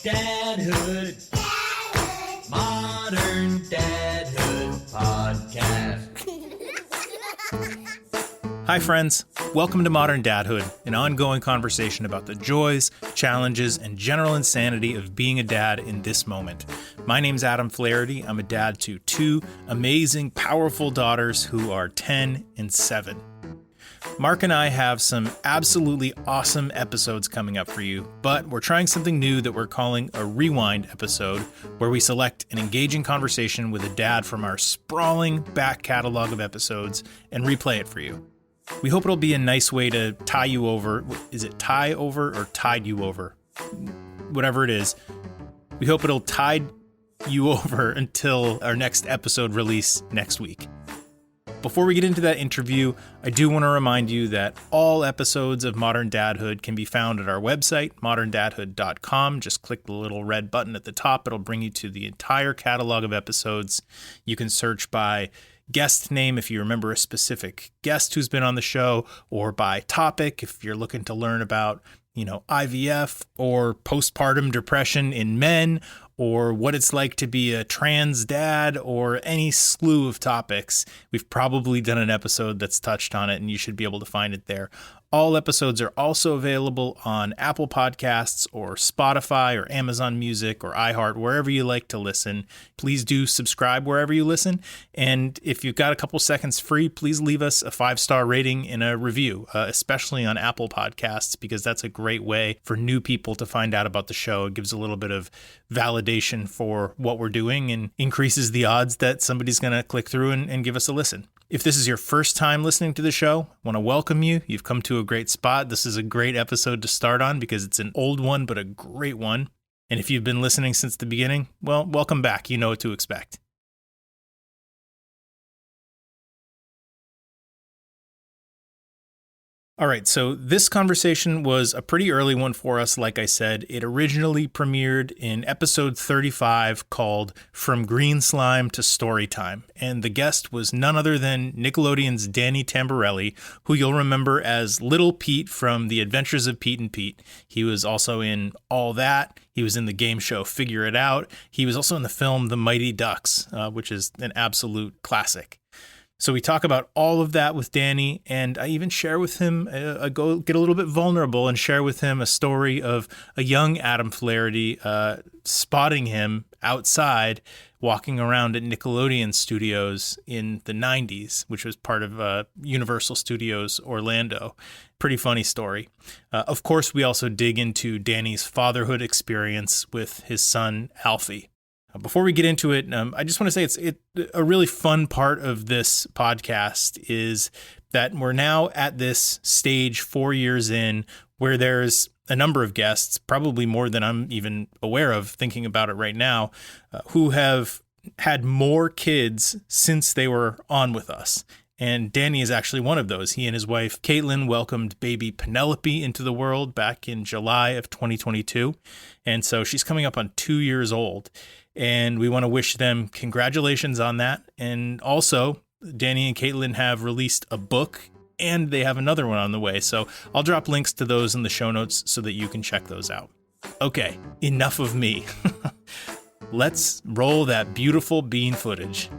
Dadhood. Modern Dadhood Podcast. Hi friends, welcome to Modern Dadhood, an ongoing conversation about the joys, challenges, and general insanity of being a dad in this moment. My name's Adam Flaherty. I'm a dad to two amazing, powerful daughters who are 10 and 7. Marc and I have some absolutely awesome episodes coming up for you, but we're trying something new that we're calling a rewind episode, where we select an engaging conversation with a dad from our sprawling back catalog of episodes and replay it for you. We hope it'll be a nice way to tie you over. Is it tie over or tide you over? Whatever it is. We hope it'll tide you over until our next episode release next week. Before we get into that interview, I do want to remind you that all episodes of Modern Dadhood can be found at our website, moderndadhood.com. Just click the little red button at the top. It'll bring you to the entire catalog of episodes. You can search by guest name if you remember a specific guest who's been on the show, or by topic if you're looking to learn about, IVF or postpartum depression in men, or what it's like to be a trans dad, or any slew of topics. We've probably done an episode that's touched on it, and you should be able to find it there. All episodes are also available on Apple Podcasts or Spotify or Amazon Music or iHeart, wherever you like to listen. Please do subscribe wherever you listen. And if you've got a couple seconds free, please leave us a 5-star rating and a review, especially on Apple Podcasts, because that's a great way for new people to find out about the show. It gives a little bit of validation for what we're doing and increases the odds that somebody's going to click through and give us a listen. If this is your first time listening to the show, I want to welcome you. You've come to a great spot. This is a great episode to start on because it's an old one, but a great one. And if you've been listening since the beginning, well, welcome back. You know what to expect. All right, so this conversation was a pretty early one for us, like I said. It originally premiered in episode 35 called From Green Slime to Story Time, and the guest was none other than Nickelodeon's Danny Tamberelli, who you'll remember as Little Pete from The Adventures of Pete and Pete. He was also in All That. He was in the game show Figure It Out. He was also in the film The Mighty Ducks, which is an absolute classic. So we talk about all of that with Danny, and I even share with him, go get a little bit vulnerable and share with him a story of a young Adam Flaherty spotting him outside walking around at Nickelodeon Studios in the 90s, which was part of Universal Studios Orlando. Pretty funny story. Of course, we also dig into Danny's fatherhood experience with his son, Alfie. Before we get into it, I just want to say a really fun part of this podcast is that we're now at this stage 4 years in where there's a number of guests, probably more than I'm even aware of thinking about it right now, who have had more kids since they were on with us. And Danny is actually one of those. He and his wife, Caitlin, welcomed baby Penelope into the world back in July of 2022. And so she's coming up on 2 years old. And we want to wish them congratulations on that. And also, Danny and Caitlin have released a book, and they have another one on the way. So I'll drop links to those in the show notes so that you can check those out. Okay, enough of me. Let's roll that beautiful bean footage.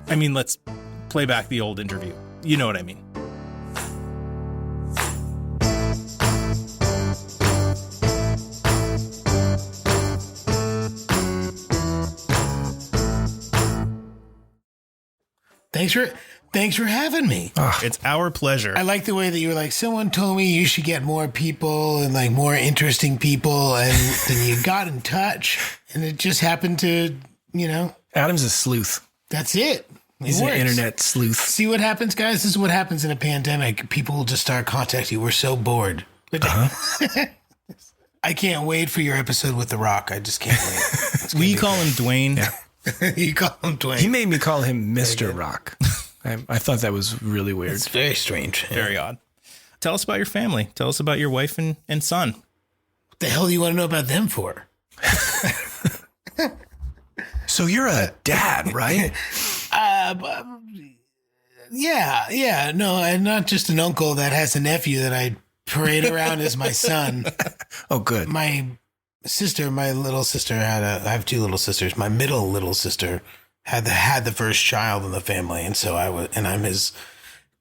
Let's play back the old interview. You know what I mean. Thanks for having me. It's our pleasure. I like the way that you were like, someone told me you should get more people and like more interesting people, and then you got in touch, and it just happened to, Adam's a sleuth. That's it. He's an internet sleuth. See what happens, guys? This is what happens in a pandemic. People will just start contacting you. We're so bored. I can't wait for your episode with The Rock. I just can't wait. We call him Dwayne. Yeah. You call him Dwayne. He made me call him Mr. Rock. I thought that was really weird. It's very strange. Very odd. Tell us about your family. Tell us about your wife and son. What the hell do you want to know about them for? So you're a dad, right? Yeah. No, I'm not just an uncle that has a nephew that I parade around as my son. Oh, good. My sister, my little sister I have two little sisters. My middle little sister had the first child in the family. And so I'm his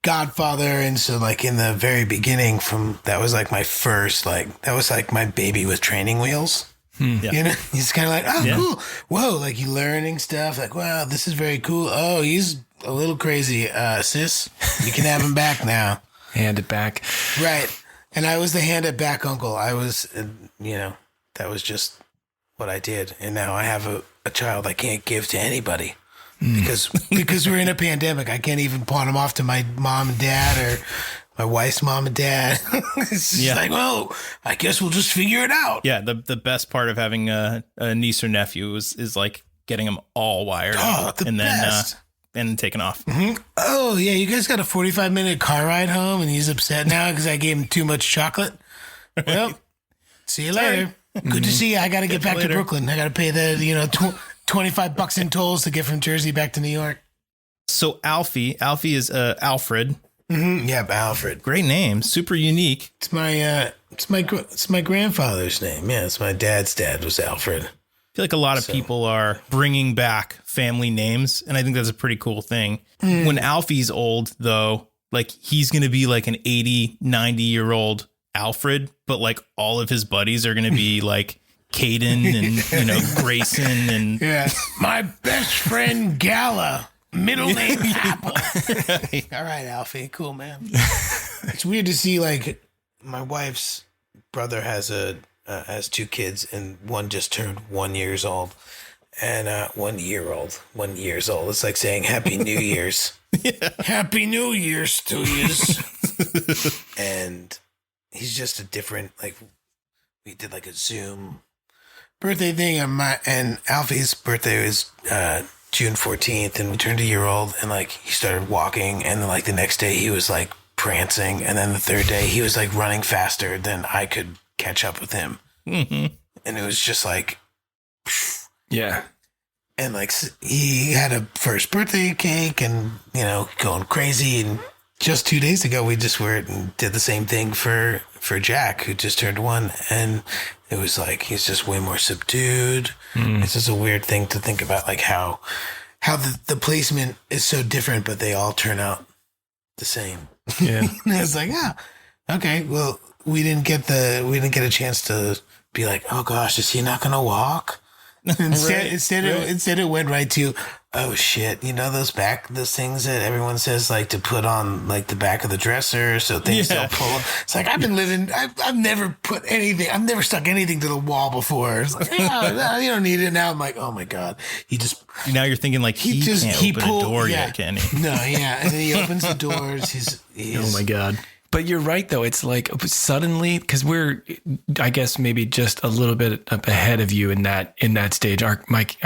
godfather. And so like in the very beginning that was like my first, like, that was like my baby with training wheels. Yeah. You know, he's kind of like, oh, cool. Whoa. Like you learning stuff like, wow, this is very cool. Oh, he's a little crazy. Sis, you can have him back now. Hand it back. Right. And I was the hand it back uncle. I was, that was just what I did. And now I have a child I can't give to anybody because we're in a pandemic. I can't even pawn him off to my mom and dad or my wife's mom and dad. It's just like, well, I guess we'll just figure it out. Yeah. The best part of having a niece or nephew is like getting them all wired up and best. Then taken off. Mm-hmm. Oh yeah. You guys got a 45-minute car ride home and he's upset now because I gave him too much chocolate. Well, see you later. Good to see you. I got to get back to Brooklyn. I got to pay the, $25 in tolls to get from Jersey back to New York. So Alfie is Alfred. Mm-hmm. Yep, Alfred. Great name, super unique. It's my grandfather's name. Yeah, it's my dad's dad was Alfred. I feel like a lot of people are bringing back family names, and I think that's a pretty cool thing. When Alfie's old, though, like he's going to be like an 80, 90-year-old Alfred, but like all of his buddies are going to be like Caden and, Grayson and my best friend Gala, middle name Apple. All right, Alfie, cool, man. It's weird to see like my wife's brother has two kids and one just turned 1 year old and 1 year old. It's like saying Happy New Year's. Happy New Year's to yous. And he's just a different, like, we did like a Zoom birthday thing and Alfie's birthday was June 14th and we turned 1 year old and like he started walking and then like the next day he was like prancing and then the third day he was like running faster than I could catch up with him. Mm-hmm. And it was just like, yeah. And like he had a first birthday cake and, going crazy. And just 2 days ago, we just did the same thing for Jack, who just turned 1. And it was like, he's just way more subdued. It's just a weird thing to think about, like how the placement is so different, but they all turn out the same. Yeah. And I was like, okay, well, we didn't get a chance to be like, oh gosh, is he not going to walk? Instead it went right to, oh shit, those things that everyone says like to put on like the back of the dresser so things don't pull up. It's like I've never stuck anything to the wall before. It's like, no, you don't need it now. I'm like, oh my god, now you're thinking like he can't open a door yet, can he? No, yeah, and then he opens the doors. He's oh my god. But you're right, though. It's like suddenly, because we're, I guess, maybe just a little bit up ahead of you in that stage. Our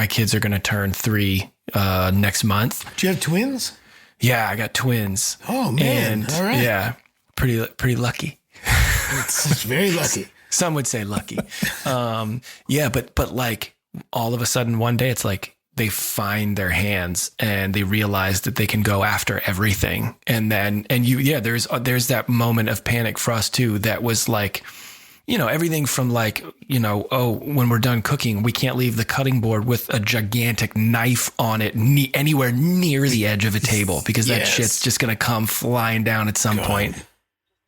kids are going to turn 3 next month. Do you have twins? Yeah, I got twins. Oh man! And, all right. Yeah, pretty lucky. It's very lucky. Some would say lucky. Yeah, but like all of a sudden one day, it's like they find their hands and they realize that they can go after everything. And then, there's that moment of panic for us too. That was like, everything from like, when we're done cooking, we can't leave the cutting board with a gigantic knife on it anywhere near the edge of a table because that shit's just going to come flying down at some point.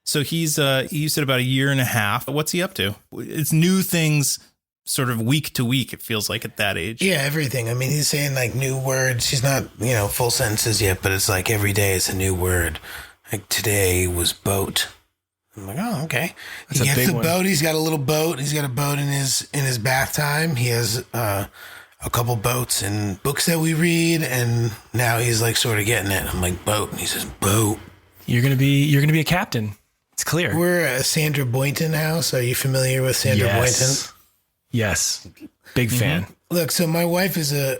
So he's, you said about 1.5 years. What's he up to? It's new things sort of week to week, it feels like at that age. Yeah, everything. I mean, he's saying like new words. He's not, full sentences yet, but it's like every day it's a new word. Like today was boat. I'm like, oh, okay. He gets the boat. He's got a little boat. He's got a boat in his bath time. He has a couple boats and books that we read, and now he's like sort of getting it. I'm like, boat, and he says, boat. You're gonna be a captain. It's clear. We're a Sandra Boynton house. Are you familiar with Sandra Boynton? Yes. Big fan. Look, so my wife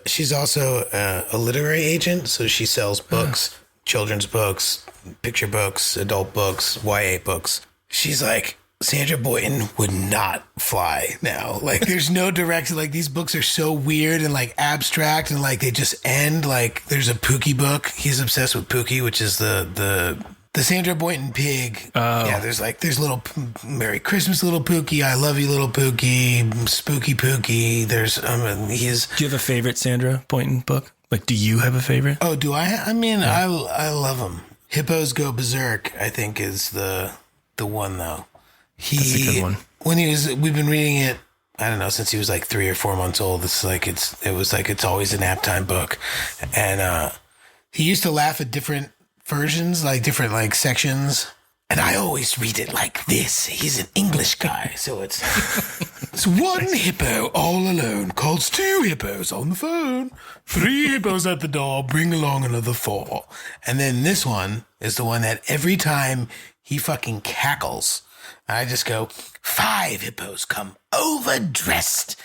she's also a literary agent. So she sells books, children's books, picture books, adult books, YA books. She's like, Sandra Boynton would not fly now. Like there's no direction. Like these books are so weird and like abstract and like they just end. Like there's a Pookie book. He's obsessed with Pookie, which is the The Sandra Boynton pig. Oh. Yeah, there's little Merry Christmas, little Pookie. I love you, little Pookie. Spooky Pookie. There's Do you have a favorite Sandra Boynton book? Like, do you have a favorite? Oh, do I? I mean, yeah. I love them. Hippos Go Berserk, I think, is the one though. That's a good one. We've been reading it. I don't know, since he was like 3 or 4 months old. It's always a nap time book, and he used to laugh at different versions, like different like sections, and I always read it like this. He's an English guy, so it's one hippo all alone calls 2 hippos on the phone, 3 hippos at the door, bring along another 4. And then this one is the one that every time he fucking cackles, I just go, 5 hippos come overdressed.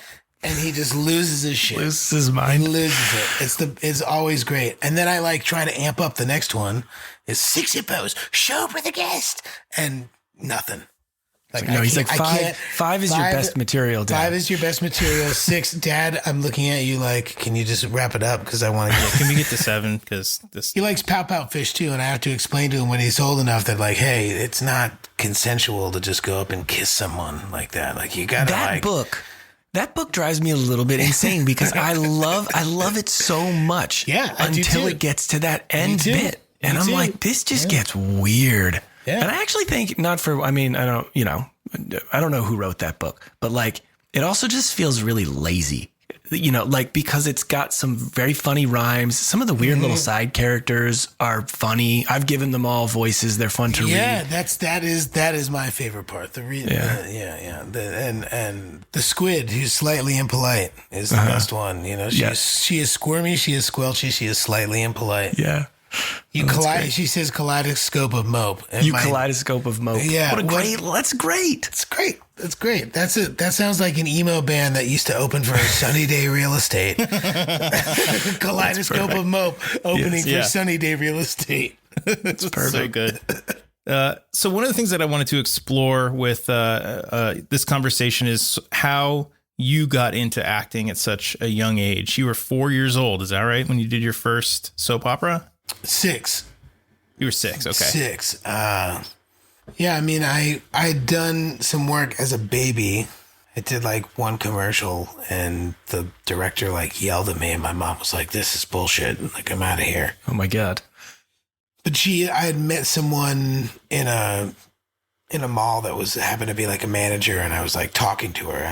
And he just loses his shit. Loses his mind. He loses it. It's always great. And then I like try to amp up the next one. Is 6 hippos show up with a guest and nothing. Like, no, he's like 5 is your best material, Dad. 5 is your best material. 6, Dad, I'm looking at you like, can you just wrap it up? Because I want to get. Can we get to 7? Because this. He likes pout fish too, and I have to explain to him when he's old enough that like, hey, it's not consensual to just go up and kiss someone like that. Like you gotta That book drives me a little bit insane because I love it so much. Yeah, until it gets to that end bit, and I'm like, this just gets weird. Yeah. And I actually think I don't know who wrote that book, but like, it also just feels really lazy, like because it's got some very funny rhymes. Some of the weird little side characters are funny. I've given them all voices. They're fun to read. Yeah, that is my favorite part. And the squid who's slightly impolite is the best one. She is squirmy. She is squelchy. She is slightly impolite. Yeah. She says kaleidoscope of mope. Kaleidoscope of mope. Yeah. That's great. It's great. That's great. That sounds like an emo band that used to open for Sunny Day Real Estate. Kaleidoscope of mope opening for Sunny Day Real Estate. That's perfect. So good. So one of the things that I wanted to explore with this conversation is how you got into acting at such a young age. You were 4 years old. Is that right? When you did your first soap opera? 6. You were 6. Okay. 6. Yeah. I mean, I'd done some work as a baby. I did like one commercial and the director like yelled at me and my mom was like, this is bullshit. Like, I'm out of here. Oh my God. But I had met someone in a mall that happened to be like a manager, and I was like talking to her.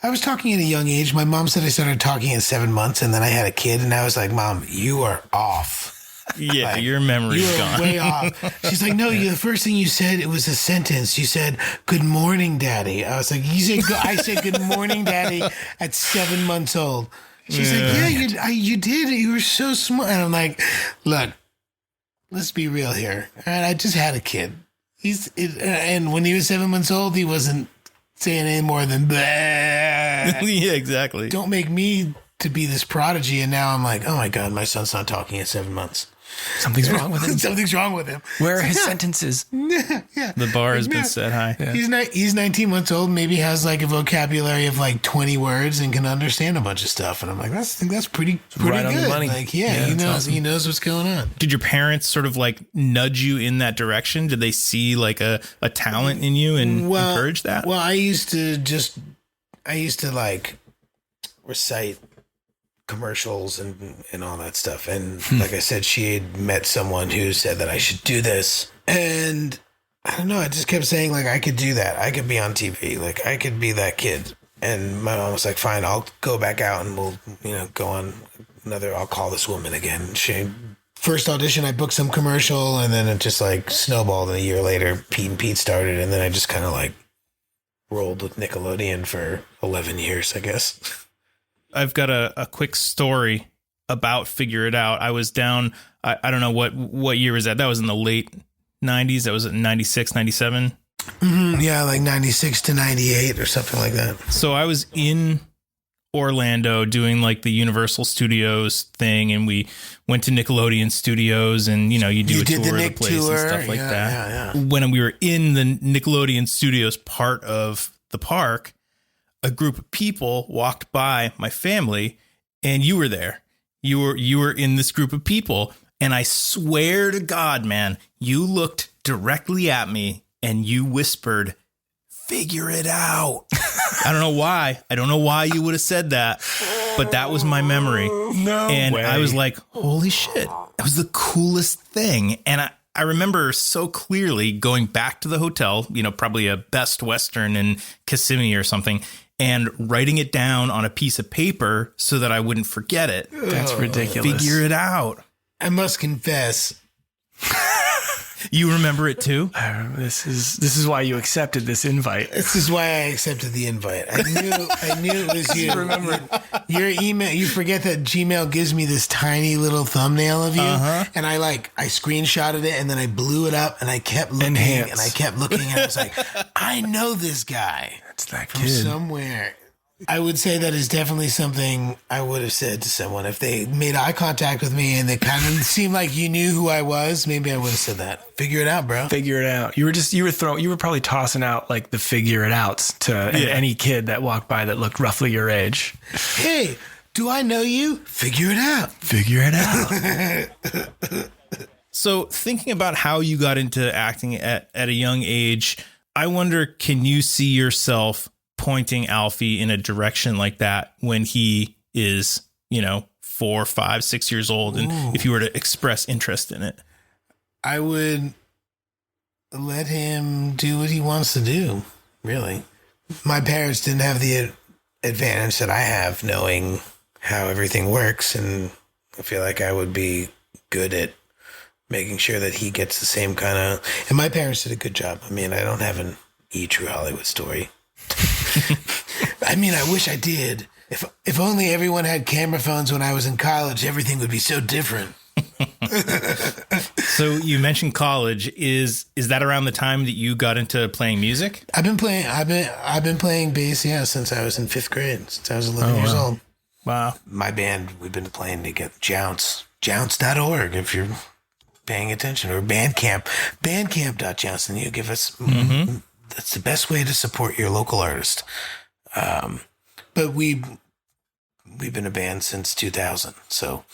I was talking at a young age. My mom said I started talking at 7 months, and then I had a kid, and I was like, Mom, you are off. Yeah, like, your memory's gone. Way off. She's like, no, the first thing you said, it was a sentence. You said, good morning, Daddy. I was like, I said good morning, Daddy at 7 months old. She's like, yeah, you did. You were so smart. And I'm like, look, let's be real here. All right, I just had a kid. And when he was 7 months old, he wasn't saying any more than blah. Yeah, exactly. Don't make me to be this prodigy. And now I'm like, oh my God, my son's not talking at 7 months. Something's wrong with him. Something's wrong with him. Where are his sentences? Yeah. The bar has been set high. Yeah. He's 19 months old, maybe has like a vocabulary of like 20 words and can understand a bunch of stuff. And I'm like, I think that's pretty right good. On the money. Like, he knows, awesome. He knows what's going on. Did your parents sort of like nudge you in that direction? Did they see like a talent in you and encourage that? Well, I used to like recite commercials and all that stuff, and like I said, she had met someone who said that I should do this, and I don't know, I just kept saying like I could do that, I could be on TV, like I could be that kid. And my mom was like, fine, I'll go back out and we'll go on I'll call this woman again. She first audition, I booked some commercial, and then it just like snowballed, and a year later Pete and Pete started, and then I just kind of like rolled with Nickelodeon for 11 years, I guess. I've got a quick story about Figure It Out. I was down, I don't know what year was that? That was in the late 90s. That was in 96, 97. Mm-hmm. Yeah, like 96 to 98 or something like that. So I was in Orlando doing like the Universal Studios thing, and we went to Nickelodeon Studios, and you do a tour of the place and stuff like that. Yeah. When we were in the Nickelodeon Studios part of the park, a group of people walked by my family, and you were there. You were in this group of people, And I swear to God, man, you looked directly at me and you whispered, "Figure it out." I don't know why. I don't know why you would have said that, but that was my memory. No and way. I was like, holy shit. That was the coolest thing. And I remember so clearly going back to the hotel, probably a Best Western in Kissimmee or something, and writing it down on a piece of paper so that I wouldn't forget it. That's ridiculous. Figure it out. I must confess, You remember it too? I remember this is why you accepted this invite. this is why I accepted the invite. I knew it was you. Remember Your email, you forget that Gmail gives me this tiny little thumbnail of you. And I screenshotted it and then I blew it up and I kept looking Enhance. and I kept looking and I was like, I know this guy It's that from kid. somewhere. I would say that is definitely something I would have said to someone if they made eye contact with me and they kind of seemed like you knew who I was. Maybe I would have said that. Figure it out, bro. Figure it out. You were probably tossing out like the figure it outs to any kid that walked by that looked roughly your age. Hey, do I know you? Figure it out. Figure it out. So thinking about how you got into acting at a young age, I wonder, can you see yourself pointing Alfie in a direction like that when he is, 4, 5, 6 years old? And if you were to express interest in it, I would let him do what he wants to do, really. My parents didn't have the advantage that I have knowing how everything works. And I feel like I would be good at making sure that he gets the same kind of, and my parents did a good job. I mean, I don't have an true Hollywood story. I mean, I wish I did. If only everyone had camera phones when I was in college, everything would be so different. So you mentioned college. Is that around the time that you got into playing music? I've been playing bass, since I was in 5th grade, since I was 11 years old. Wow. My band, we've been playing together. Jounce.org, if you're paying attention, or Bandcamp, bandcamp.jounce, and you give us, that's the best way to support your local artist. But we've been a band since 2000. So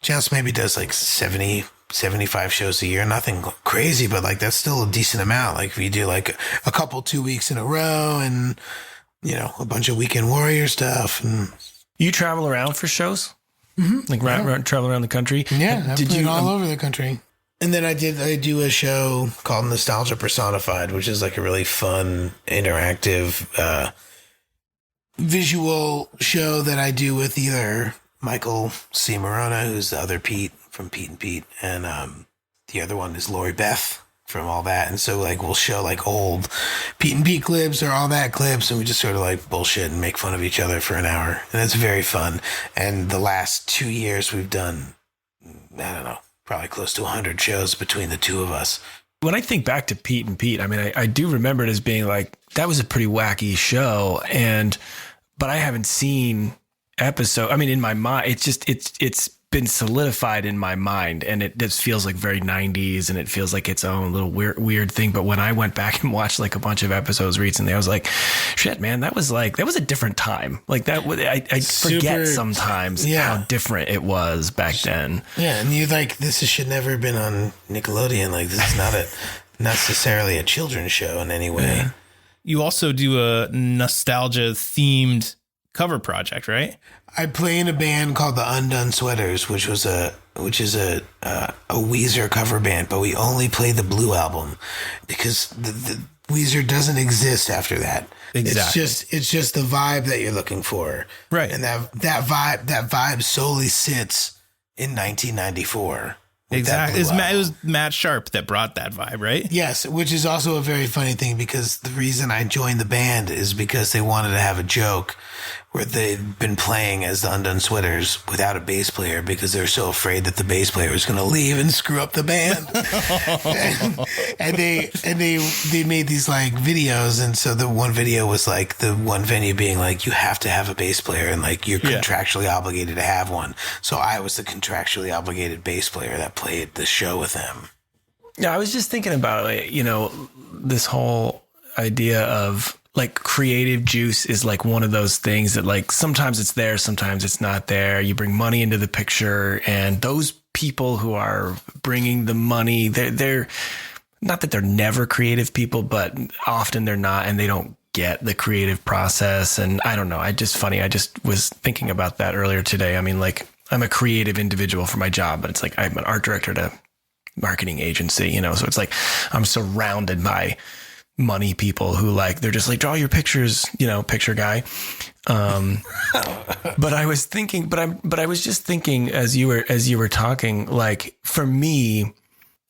Jounce maybe does like 70, 75 shows a year. Nothing crazy, but like that's still a decent amount. Like we do like a couple 2 weeks in a row and, a bunch of Weekend Warrior stuff. And You travel around for shows? Like travel around the country? yeah, I've Did played you all over the country. And then I do a show called Nostalgia Personified, which is like a really fun, interactive, visual show that I do with either Michael C. Morona, who's the other Pete from Pete and Pete, and the other one is Lori Beth from All That. And so like we'll show like old Pete and Pete clips or All That clips, and we just sort of like bullshit and make fun of each other for an hour. And it's very fun. And the last 2 years we've done, I don't know, probably close to 100 shows between the two of us. When I think back to Pete and Pete, I mean, I do remember it as being like, that was a pretty wacky show. But I haven't seen episode. I mean, in my mind, it's been solidified in my mind, and it just feels like very 90s, and it feels like its own little weird thing. But when I went back and watched like a bunch of episodes recently, I was like, shit, man, that was a different time. Like that, I forget sometimes how different it was back then. Yeah, and you like, this should never have been on Nickelodeon. Like this is not necessarily a children's show in any way. Yeah. You also do a nostalgia themed cover project, right? I play in a band called the Undone Sweaters, which is a Weezer cover band, but we only play the Blue album because the Weezer doesn't exist after that. Exactly. It's just the vibe that you're looking for, Right. And that vibe solely sits in 1994. Exactly. It was Matt Sharp that brought that vibe, right? Yes, which is also a very funny thing because the reason I joined the band is because they wanted to have a joke where they'd been playing as the Undone Sweaters without a bass player because they were so afraid that the bass player was going to leave and screw up the band. and they made these like videos, and so the one video was like the one venue being like, you have to have a bass player and like you're contractually obligated to have one. So I was the contractually obligated bass player that played the show with them. Yeah, I was just thinking about this whole idea of like creative juice is like one of those things that like sometimes it's there, sometimes it's not there. You bring money into the picture, and those people who are bringing the money. They're not that they're never creative people, but often they're not, and they don't get the creative process. And I don't know. I just was thinking about that earlier today. I mean, like, I'm a creative individual for my job, but it's like I'm an art director at a marketing agency, you know, so it's like I'm surrounded by money people who like, they're just like, draw your pictures, you know, picture guy. But I was thinking, but I was just thinking as you were talking, like, for me,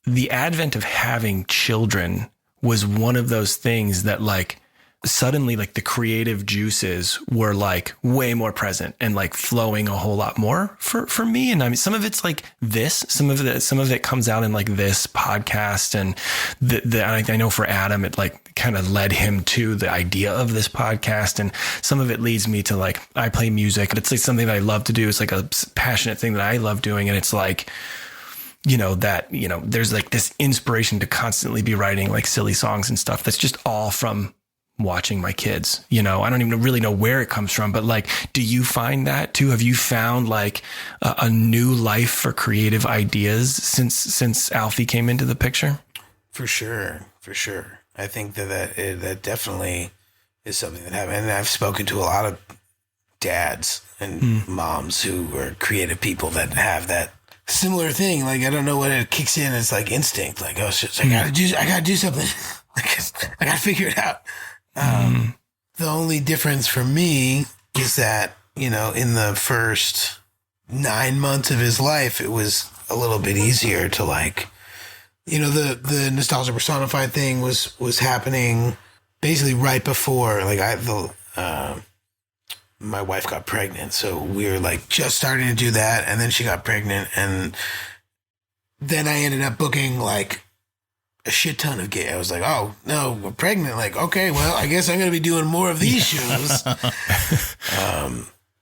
the advent of having children was one of those things that, like, suddenly, like, the creative juices were like way more present and like flowing a whole lot more for me. And I mean, some of it's like this, some of it comes out in like this podcast. And I know for Adam, it like kind of led him to the idea of this podcast. And some of it leads me to, like, I play music. It's like something that I love to do. It's like a passionate thing that I love doing. And it's like, you know, that, you know, there's like this inspiration to constantly be writing like silly songs and stuff. That's just all from watching my kids. You know, I don't even really know where it comes from, but like, do you find that too? Have you found like a new life for creative ideas since Alfie came into the picture? For sure. I think that definitely is something that happened. And I've spoken to a lot of dads and moms who are creative people that have that similar thing. Like, I don't know what it kicks in. It's like instinct. Like, oh shit, I gotta do something. I gotta figure it out. The only difference for me is that, you know, in the first 9 months of his life, it was a little bit easier to, like, you know, the nostalgia personified thing was happening basically right before, like, my wife got pregnant. So we were like just starting to do that. And then she got pregnant. And then I ended up booking like a shit ton of gigs. I was like, oh no, we're pregnant. Like, okay, well, I guess I'm going to be doing more of these shows.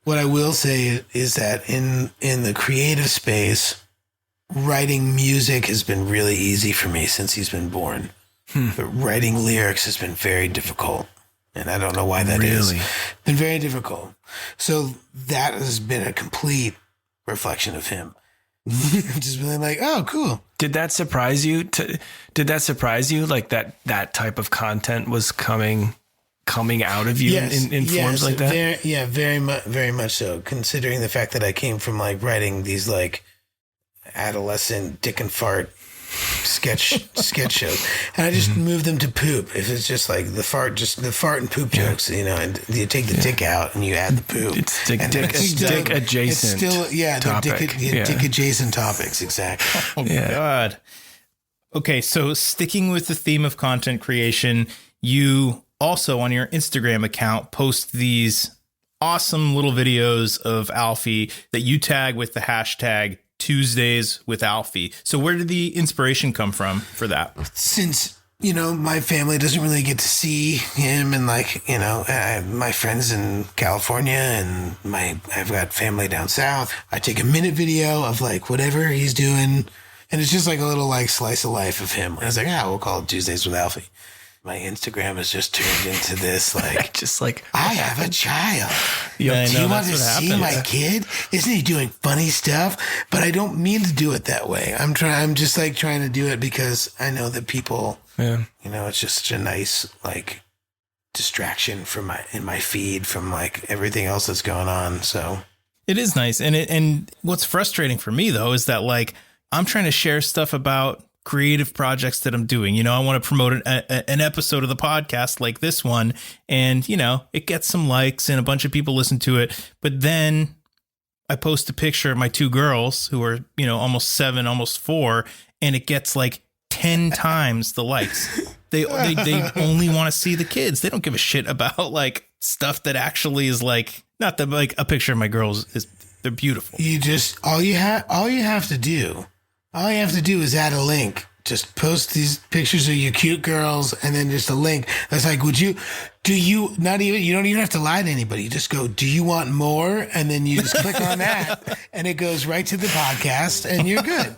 What I will say is that in the creative space, writing music has been really easy for me since he's been born. But writing lyrics has been very difficult. And I don't know why that is. Been very difficult. So that has been a complete reflection of him. Just really like, oh, cool. Did that surprise you? Like that type of content was coming out of you in forms like that? Very much so. Considering the fact that I came from like writing these like adolescent dick and fart sketch shows, and I just moved them to poop. If it's just like the fart and poop jokes, you know, and you take the dick out and you add the poop. It's dick adjacent. It's still topic. Dick adjacent topics. Exactly. Oh God. Okay, so sticking with the theme of content creation, you also on your Instagram account post these awesome little videos of Alfie that you tag with the hashtag Tuesdays with Alfie. So where did the inspiration come from for that? Since, you know, my family doesn't really get to see him, and like, you know, my friends in California and I've got family down south. I take a minute video of like whatever he's doing, and it's just like a little like slice of life of him. And I was like, we'll call it Tuesdays with Alfie. My Instagram has just turned into this like, just like, I have a child. Yeah, do you want to see my kid? Isn't he doing funny stuff? But I don't mean to do it that way. I'm just like trying to do it because I know that people, you know, it's just such a nice like distraction from in my feed from like everything else that's going on. So it is nice. And what's frustrating for me though, is that like, I'm trying to share stuff about creative projects that I'm doing. You know, I want to promote an episode of the podcast like this one, and, you know, it gets some likes and a bunch of people listen to it. But then I post a picture of my two girls who are, you know, almost 7, almost 4, and it gets like 10 times the likes. They only want to see the kids. They don't give a shit about like stuff that actually is like, not that like a picture of my girls they're beautiful. You just, all you have to do is add a link. Just post these pictures of your cute girls and then just a link. That's like, you don't even have to lie to anybody. You just go, do you want more? And then you just click on that and it goes right to the podcast and you're good.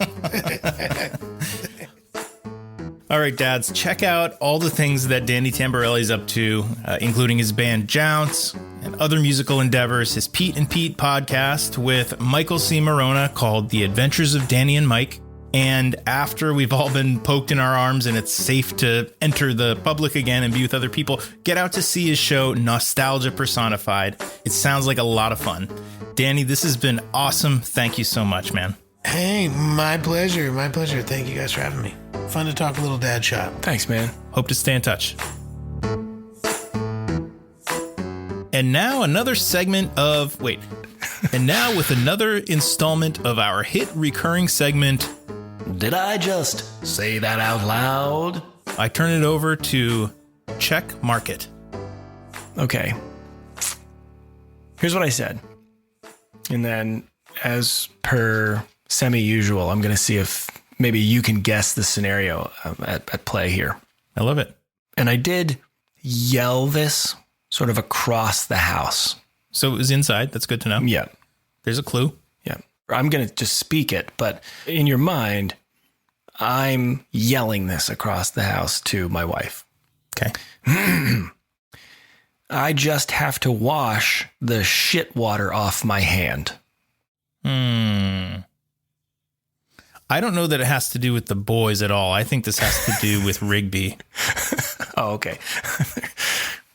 All right, dads, check out all the things that Danny Tamberelli's up to, including his band Jounce and other musical endeavors, his Pete and Pete podcast with Michael C. Morona called The Adventures of Danny and Mike. And after we've all been poked in our arms and it's safe to enter the public again and be with other people, get out to see his show, Nostalgia Personified. It sounds like a lot of fun. Danny, this has been awesome. Thank you so much, man. Hey, my pleasure. My pleasure. Thank you guys for having me. Fun to talk a little dad shop. Thanks, man. Hope to stay in touch. And now another segment of... And now with another installment of our hit recurring segment... Did I just say that out loud? I turn it over to Check Market. Okay. Here's what I said. And then, as per semi-usual, I'm going to see if maybe you can guess the scenario at play here. I love it. And I did yell this sort of across the house. So it was inside. That's good to know. Yeah. There's a clue. Yeah. I'm going to just speak it, but in your mind, I'm yelling this across the house to my wife. Okay. I just have to wash the shit water off my hand. I don't know that it has to do with the boys at all. I think this has to do with Rigby. Oh, okay.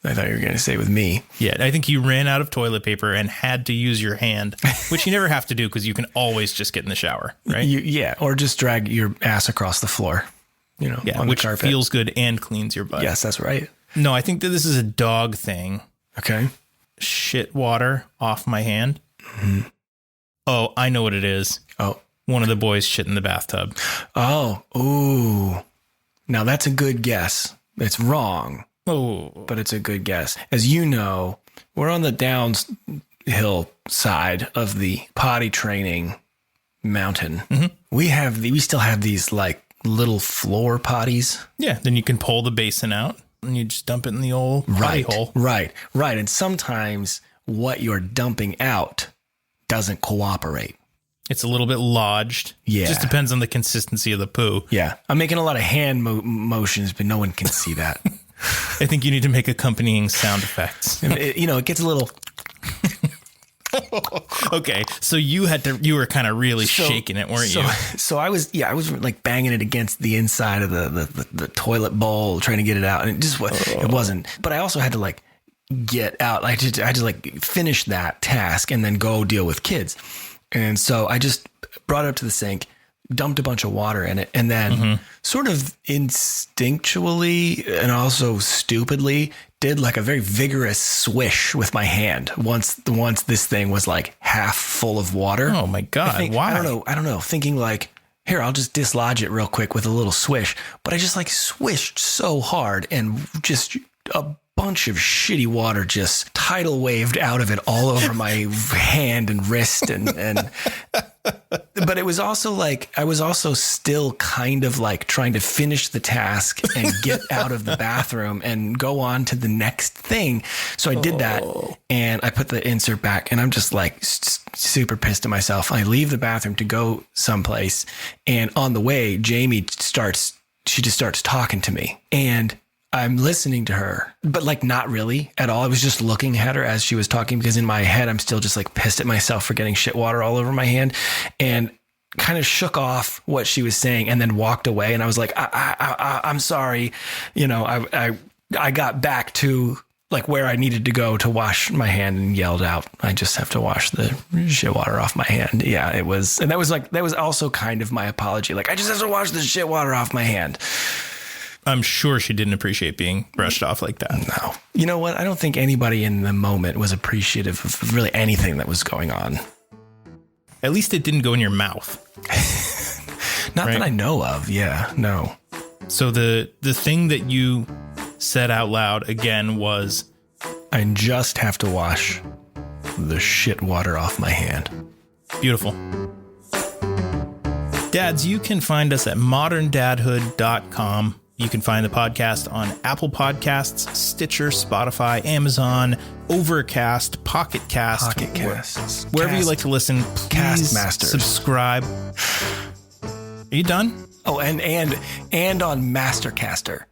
I thought you were going to say with me. Yeah, I think you ran out of toilet paper and had to use your hand, which you never have to do because you can always just get in the shower, right? Or just drag your ass across the floor, on which the carpet. feels good and cleans your butt. Yes, that's right. No, I think that this is a dog thing. Okay. Shit water off my hand. Mm-hmm. Oh, I know what it is. Oh. One of the boys shit in the bathtub. Oh, ooh. Now that's a good guess. It's wrong. Oh, but it's a good guess. As you know, we're on the downhill side of the potty training mountain. Mm-hmm. We still have these like little floor potties. Yeah. Then you can pull the basin out and you just dump it in the old potty hole. Right. And sometimes what you're dumping out doesn't cooperate. It's a little bit lodged. Yeah. It just depends on the consistency of the poo. Yeah. I'm making a lot of hand motions, but no one can see that. I think you need to make accompanying sound effects. It gets a little... Okay, so you were kind of really shaking it, weren't you? So I was like banging it against the inside of the toilet bowl, trying to get it out, and it wasn't. But I also had to like get out. I just like finish that task and then go deal with kids. And so I just brought it up to the sink, dumped a bunch of water in it, and then sort of instinctually and also stupidly did like a very vigorous swish with my hand once this thing was like half full of water. Oh my God. Why? I don't know. Thinking like, here, I'll just dislodge it real quick with a little swish. But I just like swished so hard and just a bunch of shitty water just tidal waved out of it all over my hand and wrist and but it was also like I was also still kind of like trying to finish the task and get out of the bathroom and go on to the next thing. So I did that and I put the insert back and I'm just like super pissed at myself. I leave the bathroom to go someplace and on the way Jamie just starts talking to me and I'm listening to her, but like not really at all. I was just looking at her as she was talking because in my head, I'm still just like pissed at myself for getting shit water all over my hand and kind of shook off what she was saying and then walked away. And I was like, I'm sorry. I got back to like where I needed to go to wash my hand and yelled out, I just have to wash the shit water off my hand. Yeah, it was. And that was also kind of my apology. Like, I just have to wash the shit water off my hand. I'm sure she didn't appreciate being brushed off like that. No. You know what? I don't think anybody in the moment was appreciative of really anything that was going on. At least it didn't go in your mouth. Not that I know of. Yeah, no. So the thing that you said out loud again was, I just have to wash the shit water off my hand. Beautiful. Dads, you can find us at moderndadhood.com. You can find the podcast on Apple Podcasts, Stitcher, Spotify, Amazon, Overcast, Pocket Cast. Wherever you like to listen, please Cast Masters. subscribe. Are you done? Oh, and on Mastercaster.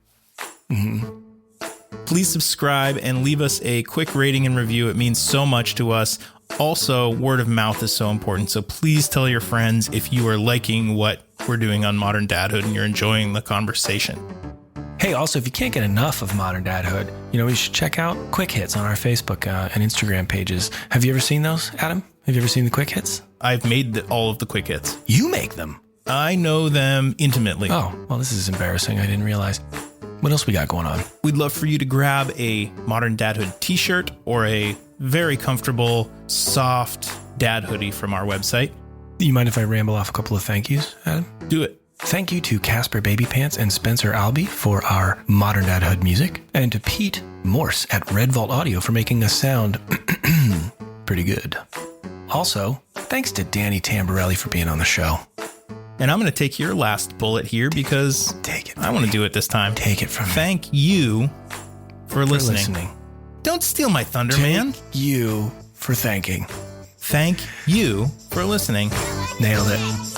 Please subscribe and leave us a quick rating and review. It means so much to us. Also, word of mouth is so important. So please tell your friends if you are liking what we're doing on Modern Dadhood and you're enjoying the conversation. Hey, also, if you can't get enough of Modern Dadhood, you should check out Quick Hits on our Facebook and Instagram pages. Have you ever seen those, Adam? Have you ever seen the Quick Hits? I've made all of the quick hits. You make them? I know them intimately. Oh, well, this is embarrassing. I didn't realize. What else we got going on? We'd love for you to grab a Modern Dadhood t-shirt or a very comfortable, soft dad hoodie from our website. You mind if I ramble off a couple of thank yous, Adam? Do it. Thank you to Casper Baby Pants and Spencer Albee for our Modern Dadhood music, and to Pete Morse at Red Vault Audio for making us sound pretty good. Also, thanks to Danny Tamberelli for being on the show. And I'm going to take your last bullet here because I want to do it this time. Take it from me. Thank you for listening. Don't steal my thunder, man. Thank you for thanking. Thank you for listening. Nailed it.